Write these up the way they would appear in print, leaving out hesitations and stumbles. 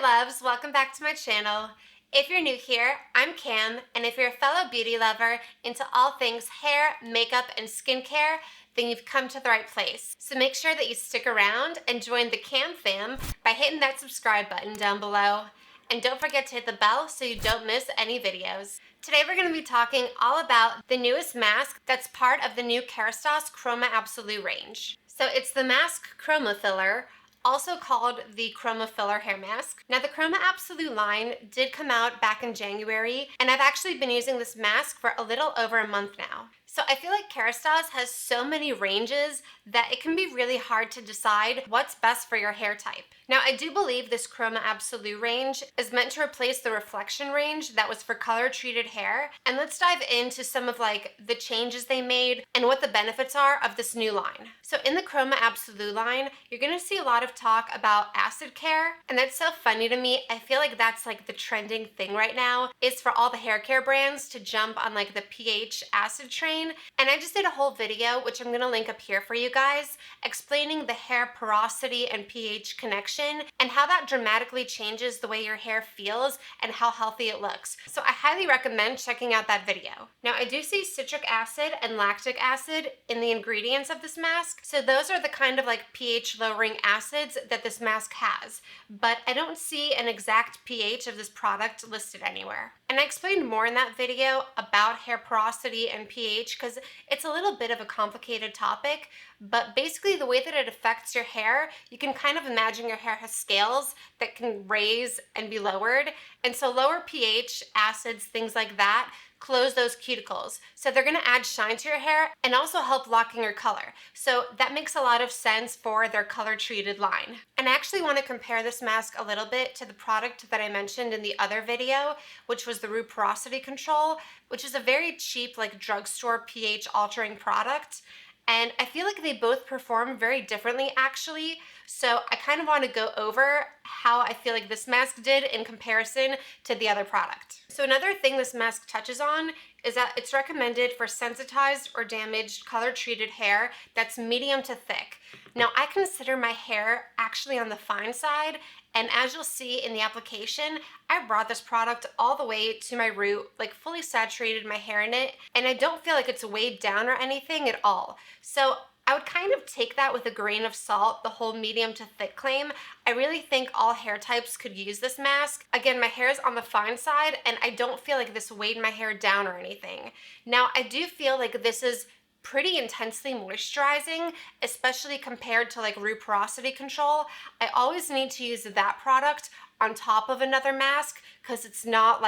loves, welcome back to my channel. If you're new here, I'm Cam, and if you're a fellow beauty lover into all things hair, makeup, and skincare, then you've come to the right place. So make sure that you stick around and join the Cam fam by hitting that subscribe button down below. And don't forget to hit the bell so you don't miss any videos. Today we're going to be talking all about the newest mask that's part of the new Kerastase Chroma Absolu range. So it's the MASQUE Chroma Filler, also called the Chroma Filler Hair Mask. Now the Chroma Absolu line did come out back in January, and I've actually been using this mask for a little over a month now. So I feel like Kerastase has so many ranges that it can be really hard to decide what's best for your hair type. Now I do believe this Chroma Absolu range is meant to replace the reflection range that was for color treated hair, and let's dive into some of the changes they made and what the benefits are of this new line. So in the Chroma Absolu line, you're gonna see a lot of talk about acid care, and that's so funny to me. I feel like that's the trending thing right now, is for all the hair care brands to jump on the pH acid train. And I just did a whole video, which I'm going to link up here for you guys, explaining the hair porosity and pH connection and how that dramatically changes the way your hair feels and how healthy it looks. So I highly recommend checking out that video. Now I do see citric acid and lactic acid in the ingredients of this mask. So those are the kind of pH lowering acids that this mask has, but I don't see an exact pH of this product listed anywhere. And I explained more in that video about hair porosity and pH because it's a little bit of a complicated topic, but basically the way that it affects your hair, you can kind of imagine your hair has scales that can raise and be lowered. And so lower pH acids, things like that, close those cuticles. So they're gonna add shine to your hair and also help locking your color. So that makes a lot of sense for their color treated line. And I actually wanna compare this mask a little bit to the product that I mentioned in the other video, which was the Root Porosity Control, which is a very cheap drugstore pH altering product. And I feel like they both perform very differently actually. So I kind of want to go over how I feel like this mask did in comparison to the other product. So another thing this mask touches on is that it's recommended for sensitized or damaged color treated hair that's medium to thick. Now I consider my hair actually on the fine side, and as you'll see in the application, I brought this product all the way to my root, fully saturated my hair in it, and I don't feel like it's weighed down or anything at all. So I would kind of take that with a grain of salt, the whole medium to thick claim. I really think all hair types could use this mask. Again, my hair is on the fine side, and I don't feel like this weighed my hair down or anything. Now, I do feel like this is pretty intensely moisturizing, especially compared to Root Porosity Control. I always need to use that product on top of another mask because it's not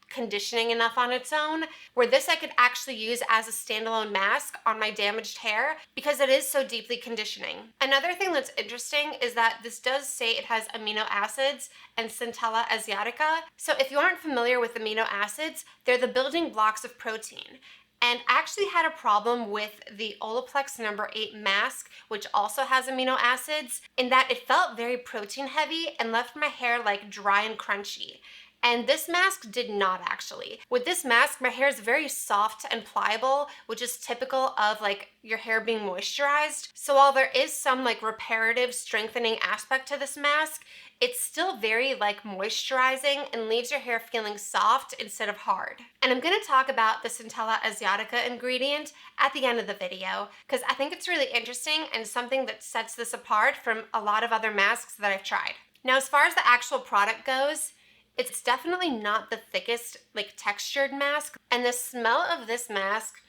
conditioning enough on its own, where this I could actually use as a standalone mask on my damaged hair because it is so deeply conditioning. Another thing that's interesting is that this does say it has amino acids and Centella asiatica. So if you aren't familiar with amino acids, they're the building blocks of protein. And I actually had a problem with the Olaplex number 8 mask, which also has amino acids, in that it felt very protein heavy and left my hair dry and crunchy. And this mask did not actually. With this mask, my hair is very soft and pliable, which is typical of your hair being moisturized. So while there is some reparative strengthening aspect to this mask, it's still very moisturizing and leaves your hair feeling soft instead of hard. And I'm gonna talk about the Centella asiatica ingredient at the end of the video because I think it's really interesting and something that sets this apart from a lot of other masks that I've tried. Now, as far as the actual product goes, it's definitely not the thickest textured mask, and the smell of this mask,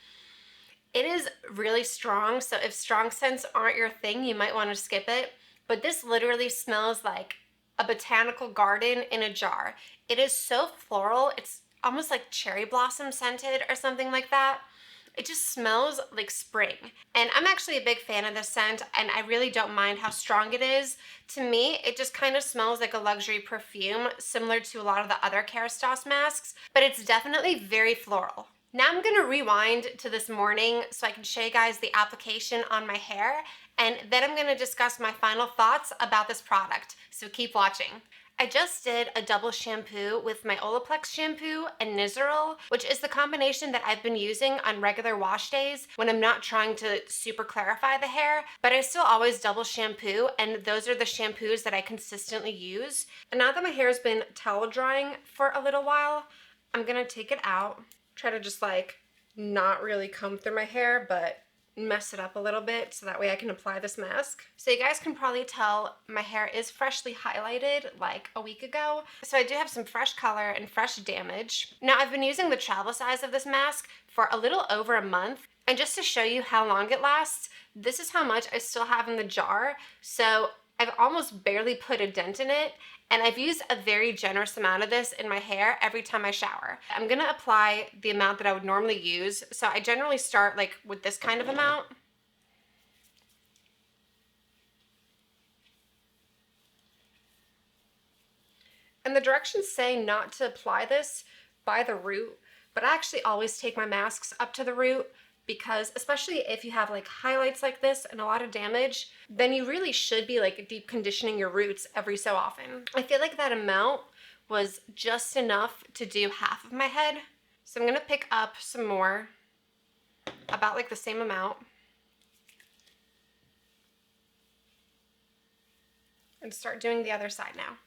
it is really strong. So if strong scents aren't your thing, you might want to skip it, but this literally smells like a botanical garden in a jar. It is so floral. It's almost cherry blossom scented or something like that. It just smells like spring. And I'm actually a big fan of this scent, and I really don't mind how strong it is. To me, it just kind of smells like a luxury perfume, similar to a lot of the other Kerastase masks, but it's definitely very floral. Now I'm gonna rewind to this morning so I can show you guys the application on my hair, and then I'm gonna discuss my final thoughts about this product, so keep watching. I just did a double shampoo with my Olaplex shampoo and Nizoral, which is the combination that I've been using on regular wash days when I'm not trying to super clarify the hair, but I still always double shampoo, and those are the shampoos that I consistently use. And now that my hair's been towel drying for a little while, I'm gonna take it out, try to just like not really comb through my hair, but mess it up a little bit so that way I can apply this mask. So you guys can probably tell my hair is freshly highlighted like a week ago. So I do have some fresh color and fresh damage. Now I've been using the travel size of this mask for a little over a month. And just to show you how long it lasts, this is how much I still have in the jar. So I've almost barely put a dent in it, and I've used a very generous amount of this in my hair every time I shower. I'm gonna apply the amount that I would normally use. So I generally start like with this kind of amount. And the directions say not to apply this by the root, but I actually always take my masks up to the root, because especially if you have like highlights like this and a lot of damage, then you really should be like deep conditioning your roots every so often. I feel like that amount was just enough to do half of my head. So I'm gonna pick up some more, about like the same amount, and start doing the other side now.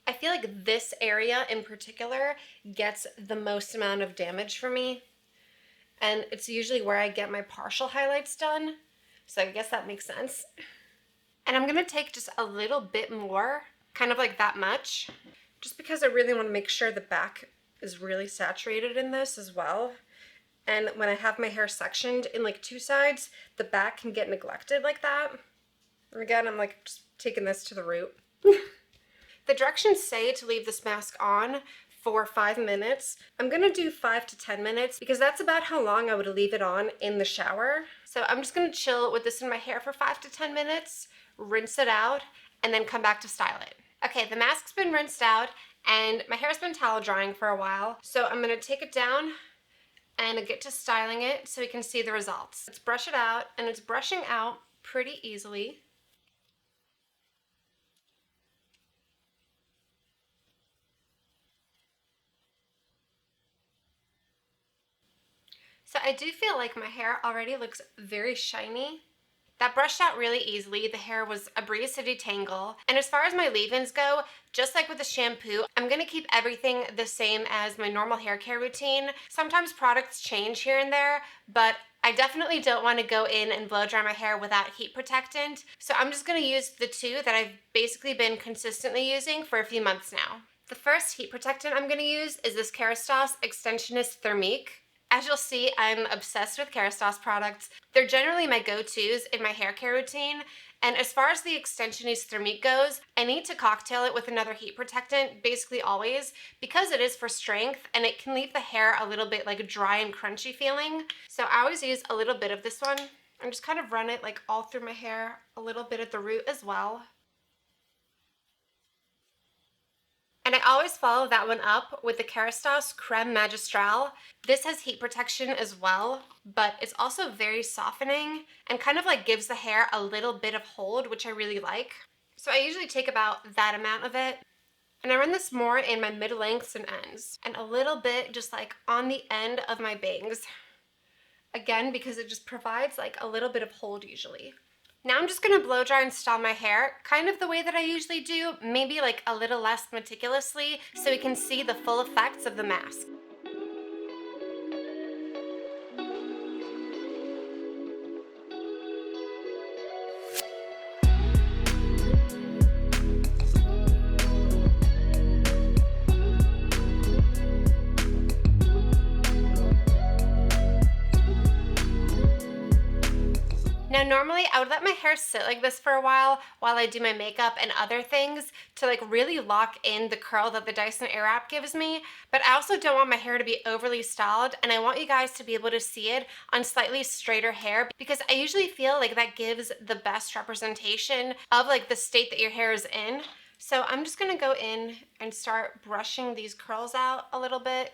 I feel like this area in particular gets the most amount of damage for me, and it's usually where I get my partial highlights done, so I guess that makes sense. And I'm gonna take just a little bit more, kind of like that much, just because I really want to make sure the back is really saturated in this as well. And when I have my hair sectioned in like two sides, the back can get neglected like that. And again, I'm like just taking this to the root. The directions say to leave this mask on for 5 minutes. I'm gonna do 5 to 10 minutes because that's about how long I would leave it on in the shower. So I'm just gonna chill with this in my hair for 5 to 10 minutes, rinse it out, and then come back to style it. Okay, the mask's been rinsed out and my hair's been towel drying for a while. So I'm gonna take it down and get to styling it so we can see the results. Let's brush it out, and it's brushing out pretty easily. So I do feel like my hair already looks very shiny. That brushed out really easily. The hair was a breeze to detangle. And as far as my leave-ins go, just like with the shampoo, I'm gonna keep everything the same as my normal hair care routine. Sometimes products change here and there, but I definitely don't want to go in and blow dry my hair without heat protectant. So I'm just gonna use the two that I've basically been consistently using for a few months now. The first heat protectant I'm gonna use is this Kerastase Extensionist Thermique. As you'll see, I'm obsessed with Kerastase products. They're generally my go-tos in my hair care routine. And as far as the Extensionist Thermique goes, I need to cocktail it with another heat protectant, basically always, because it is for strength and it can leave the hair a little bit like dry and crunchy feeling. So I always use a little bit of this one and just kind of run it like all through my hair, a little bit at the root as well. And I always follow that one up with the Kerastase Creme Magistral. This has heat protection as well, but it's also very softening and kind of like gives the hair a little bit of hold, which I really like. So I usually take about that amount of it. And I run this more in my mid-lengths and ends, and a little bit just like on the end of my bangs. Again, because it just provides like a little bit of hold usually. Now I'm just gonna blow dry and style my hair, kind of the way that I usually do, maybe like a little less meticulously, so we can see the full effects of the mask. Now normally I would let my hair sit like this for a while I do my makeup and other things to like really lock in the curl that the Dyson Airwrap gives me, but I also don't want my hair to be overly styled, and I want you guys to be able to see it on slightly straighter hair, because I usually feel like that gives the best representation of like the state that your hair is in. So I'm just gonna go in and start brushing these curls out a little bit.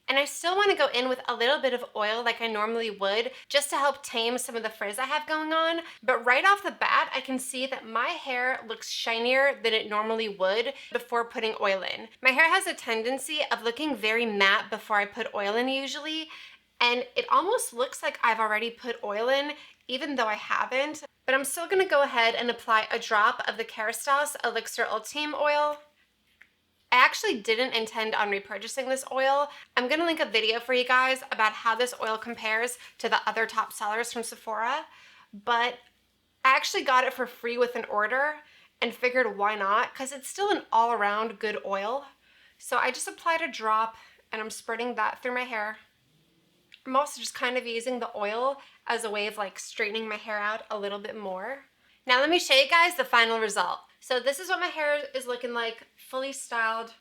And I still want to go in with a little bit of oil like I normally would, just to help tame some of the frizz I have going on. But right off the bat, I can see that my hair looks shinier than it normally would before putting oil in. My hair has a tendency of looking very matte before I put oil in usually, and it almost looks like I've already put oil in, even though I haven't. But I'm still gonna go ahead and apply a drop of the Kerastase Elixir Ultime oil. I actually didn't intend on repurchasing this oil. I'm gonna link a video for you guys about how this oil compares to the other top sellers from Sephora, but I actually got it for free with an order and figured why not, because it's still an all-around good oil. So I just applied a drop and I'm spreading that through my hair. I'm also just kind of using the oil as a way of like straightening my hair out a little bit more. Now let me show you guys the final result. So this is what my hair is looking like, fully styled.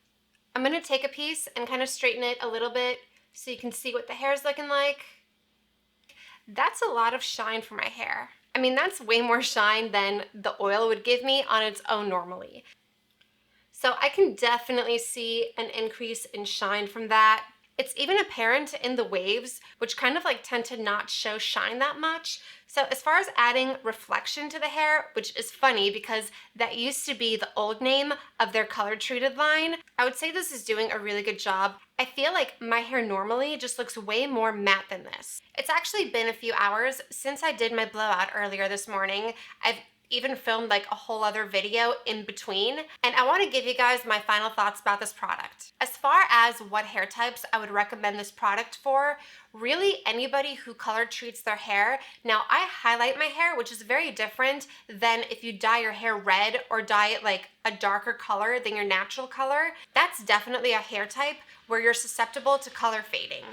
I'm gonna take a piece and kind of straighten it a little bit so you can see what the hair is looking like. That's a lot of shine for my hair. I mean, that's way more shine than the oil would give me on its own normally. So I can definitely see an increase in shine from that. It's even apparent in the waves, which kind of like tend to not show shine that much. So as far as adding reflection to the hair, which is funny because that used to be the old name of their color treated line, I would say this is doing a really good job. I feel like my hair normally just looks way more matte than this. It's actually been a few hours since I did my blowout earlier this morning. I've even filmed like a whole other video in between, and I want to give you guys my final thoughts about this product. As far as what hair types I would recommend this product for, really anybody who color treats their hair. Now I highlight my hair, which is very different than if you dye your hair red or dye it like a darker color than your natural color. That's definitely a hair type where you're susceptible to color fading.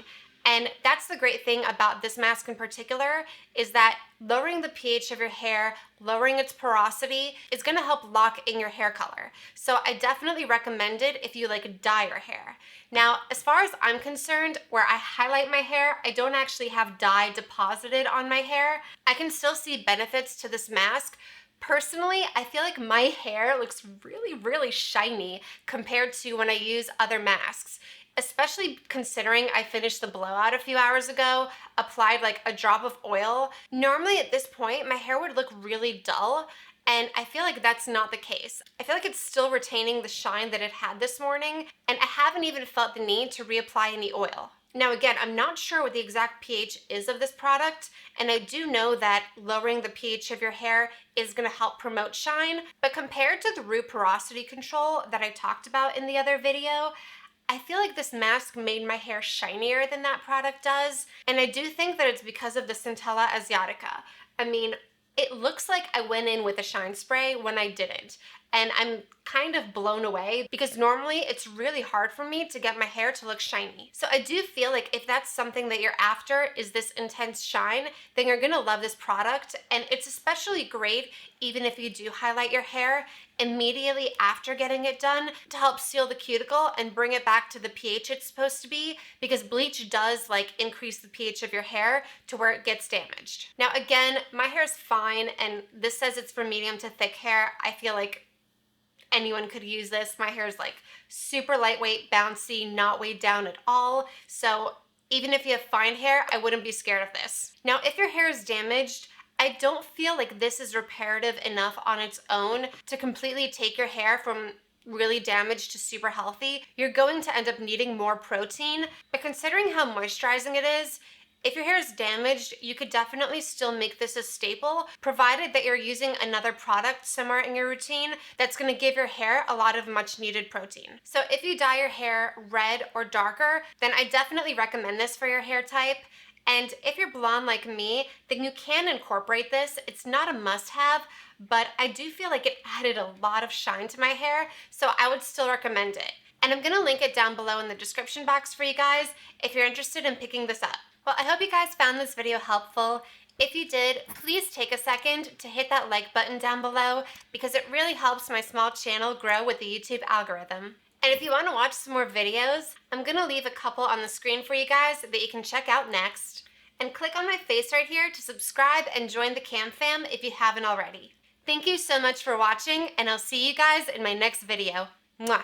And that's the great thing about this mask in particular, is that lowering the pH of your hair, lowering its porosity, is gonna help lock in your hair color. So I definitely recommend it if you like dye your hair. Now, as far as I'm concerned, where I highlight my hair, I don't actually have dye deposited on my hair. I can still see benefits to this mask. Personally, I feel like my hair looks really, really shiny compared to when I use other masks. Especially considering I finished the blowout a few hours ago, applied like a drop of oil. Normally at this point, my hair would look really dull, and I feel like that's not the case. I feel like it's still retaining the shine that it had this morning, and I haven't even felt the need to reapply any oil. Now again, I'm not sure what the exact pH is of this product, and I do know that lowering the pH of your hair is gonna help promote shine, but compared to the root porosity control that I talked about in the other video, I feel like this mask made my hair shinier than that product does, and I do think that it's because of the Centella Asiatica. I mean, it looks like I went in with a shine spray when I didn't, and I'm kind of blown away because normally it's really hard for me to get my hair to look shiny. So I do feel like if that's something that you're after, is this intense shine, then you're gonna love this product, and it's especially great even if you do highlight your hair immediately after getting it done to help seal the cuticle and bring it back to the pH it's supposed to be, because bleach does like increase the pH of your hair to where it gets damaged. Now again, my hair is fine, and this says it's for medium to thick hair. I feel like anyone could use this. My hair is like super lightweight, bouncy, not weighed down at all. So even if you have fine hair, I wouldn't be scared of this. Now, if your hair is damaged, I don't feel like this is reparative enough on its own to completely take your hair from really damaged to super healthy. You're going to end up needing more protein, but considering how moisturizing it is, if your hair is damaged, you could definitely still make this a staple, provided that you're using another product somewhere in your routine that's gonna give your hair a lot of much needed protein. So if you dye your hair red or darker, then I definitely recommend this for your hair type. And if you're blonde like me, then you can incorporate this. It's not a must-have, but I do feel like it added a lot of shine to my hair, so I would still recommend it. And I'm gonna link it down below in the description box for you guys if you're interested in picking this up. Well, I hope you guys found this video helpful. If you did, please take a second to hit that like button down below because it really helps my small channel grow with the YouTube algorithm. And if you want to watch some more videos, I'm going to leave a couple on the screen for you guys that you can check out next. And click on my face right here to subscribe and join the Cam fam if you haven't already. Thank you so much for watching, and I'll see you guys in my next video. Mwah!